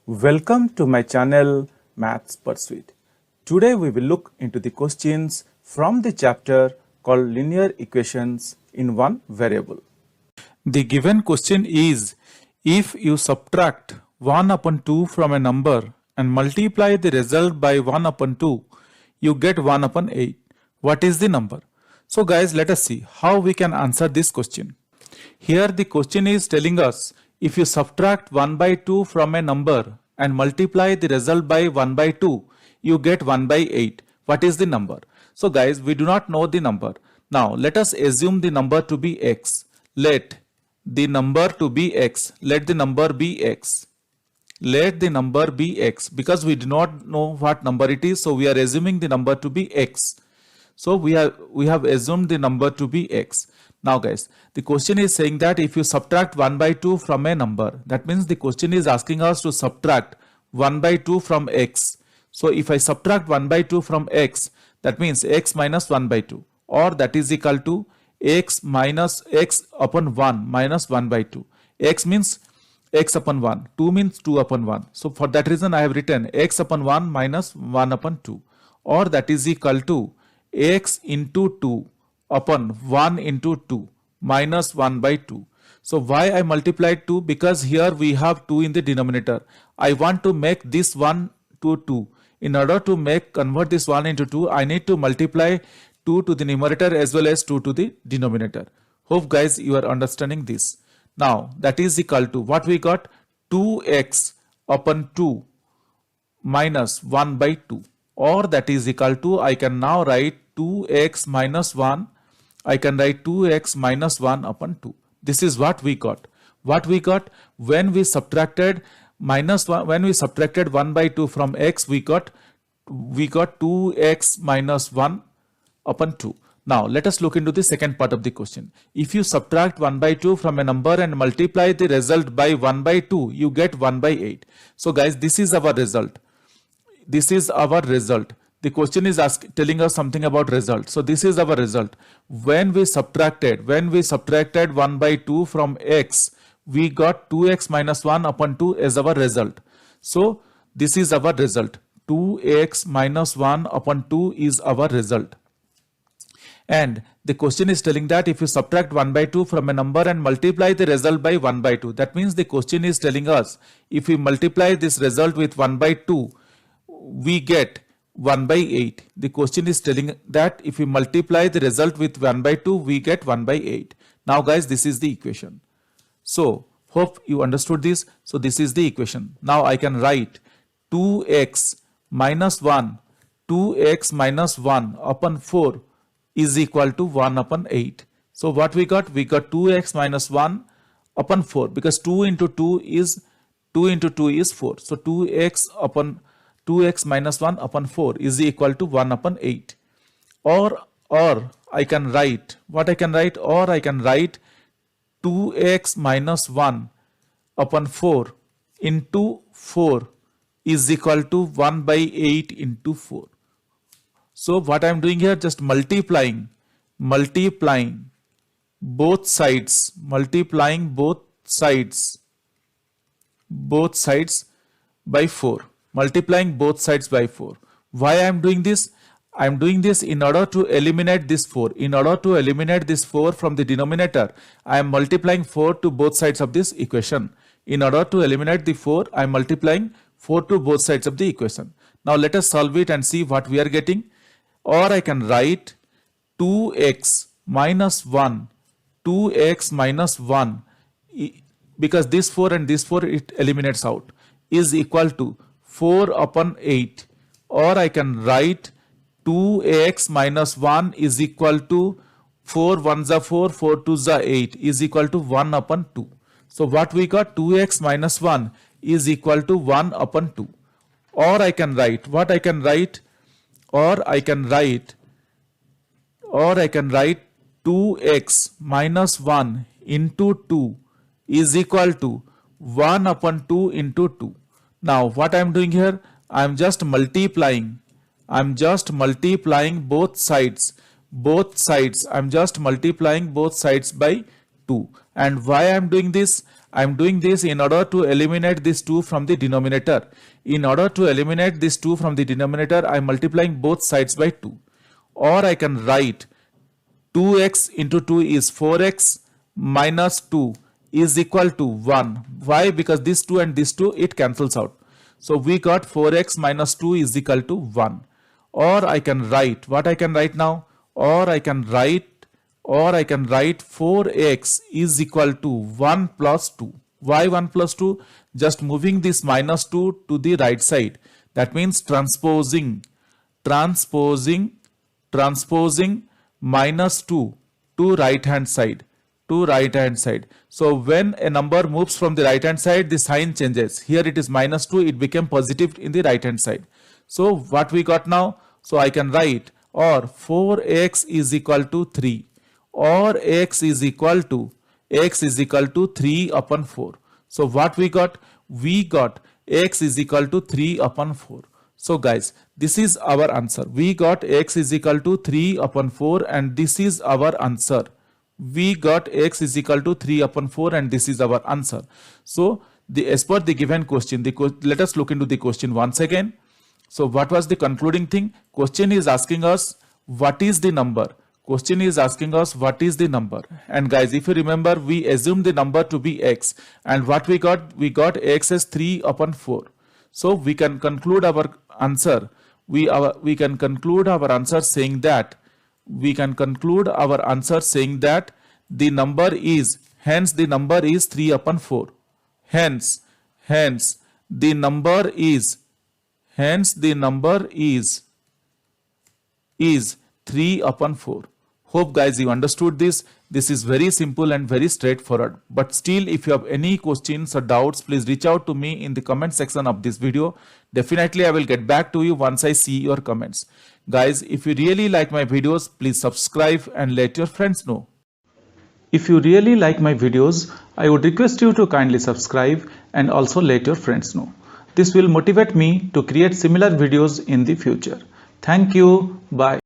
Welcome to my channel Maths Pursuit. Today we will look into the questions from the chapter called Linear Equations in One Variable. The given question is, if you subtract 1 upon 2 from a number and multiply the result by 1 upon 2, you get 1 upon 8. What is the number? So guys, let us see how we can answer this question. Here the question is telling us, if you subtract 1 by 2 from a number and multiply the result by 1 by 2, you get 1 by 8. What is the number? So guys, we do not know the number. Now let us assume the number to be x. Let the number to be x. Let the number be x. Let the number be x, because we do not know what number it is, so we are assuming the number to be x. So we have assumed the number to be x. Now guys, the question is saying that if you subtract 1 by 2 from a number, that means the question is asking us to subtract 1 by 2 from x. So if I subtract 1 by 2 from x, that means x minus 1 by 2, or that is equal to x minus x upon 1 minus 1 by 2. X means x upon 1, 2 means 2 upon 1. So for that reason I have written x upon 1 minus 1 upon 2, or that is equal to x into 2 upon 1 into 2 minus 1 by 2. So why I multiplied 2? Because here we have 2 in the denominator. I want to make this 1 to 2. In order to convert this 1 into 2, I need to multiply 2 to the numerator as well as 2 to the denominator. Hope guys you are understanding this. Now that is equal to what we got, 2x upon 2 minus 1 by 2, or that is equal to, I can now write 2x minus 1. I can write 2x minus 1 upon 2. This is what we got. What we got when we subtracted minus 1, when we subtracted 1 by 2 from x, we got 2x minus 1 upon 2. Now let us look into the second part of the question. If you subtract 1 by 2 from a number and multiply the result by 1 by 2, you get 1 by 8. So guys, this is our result. This is our result. The question is telling us something about result. So this is our result. When we subtracted 1 by 2 from x, we got 2x minus 1 upon 2 as our result. So this is our result. 2x minus 1 upon 2 is our result. And the question is telling that if you subtract 1 by 2 from a number and multiply the result by 1 by 2, that means the question is telling us if we multiply this result with 1 by 2, we get 1 by 8. The question is telling that if we multiply the result with 1 by 2, we get 1 by 8. Now guys, this is the equation. So hope you understood this. So this is the equation. Now I can write 2x minus 1, 2x minus 1 upon 4 is equal to 1 upon 8. So what we got? We got 2x minus 1 upon 4, because 2 into 2 is 4. So 2x minus 1 upon 4 is equal to 1 upon 8. Or I can write, what I can write? Or I can write 2x minus 1 upon 4 into 4 is equal to 1 by 8 into 4. So what I am doing here, just multiplying both sides, both sides by 4. Multiplying both sides by 4. Why I am doing this? I am doing this in order to eliminate this 4. In order to eliminate this 4 from the denominator, I am multiplying 4 to both sides of this equation. In order to eliminate the 4, I am multiplying 4 to both sides of the equation. Now let us solve it and see what we are getting. Or I can write 2x minus 1, 2x minus 1, because this 4 and this 4, it eliminates out, is equal to 4 upon 8. Or I can write 2x minus 1 is equal to 4 1s are 4, 4 2s are 8 is equal to 1 upon 2. So what we got? 2x minus 1 is equal to 1 upon 2. Or I can write, what I can write? Or I can write 2x minus 1 into 2 is equal to 1 upon 2 into 2. Now what I am doing here? I am just multiplying. Both sides. I am just multiplying both sides by 2. And why I am doing this? I am doing this in order to eliminate this 2 from the denominator. In order to eliminate this 2 from the denominator, I am multiplying both sides by 2. Or I can write 2x into 2 is 4x minus 2 is equal to 1. Why? Because this 2 and this 2, it cancels out. So we got 4x minus 2 is equal to 1. Or I can write, what I can write now? Or I can write 4x is equal to 1 plus 2. Why 1 plus 2? Just moving this minus 2 to the right side. That means transposing minus 2 to right hand side. So when a number moves from the right hand side, the sign changes. Here it is minus 2, it became positive in the right hand side. So what we got now? So I can write or 4x is equal to 3 or x is equal to 3 upon 4. So what we got? We got x is equal to 3 upon 4. So guys, this is our answer. We got x is equal to 3 upon 4 and this is our answer. We got x is equal to 3 upon 4 and this is our answer. So as per the given question, let us look into the question once again. So what was the concluding thing? Question is asking us what is the number? And guys, if you remember, we assumed the number to be x, and what we got? We got x as 3 upon 4. So we can conclude our answer. We can conclude our answer saying that the number is, hence the number is 3 upon 4. Hence the number is 3 upon 4. Hope guys you understood this. This is very simple and very straightforward. But still, if you have any questions or doubts, please reach out to me in the comment section of this video. Definitely I will get back to you once I see your comments. Guys, if you really like my videos, please subscribe and let your friends know. If you really like my videos, I would request you to kindly subscribe and also let your friends know. This will motivate me to create similar videos in the future. Thank you. Bye.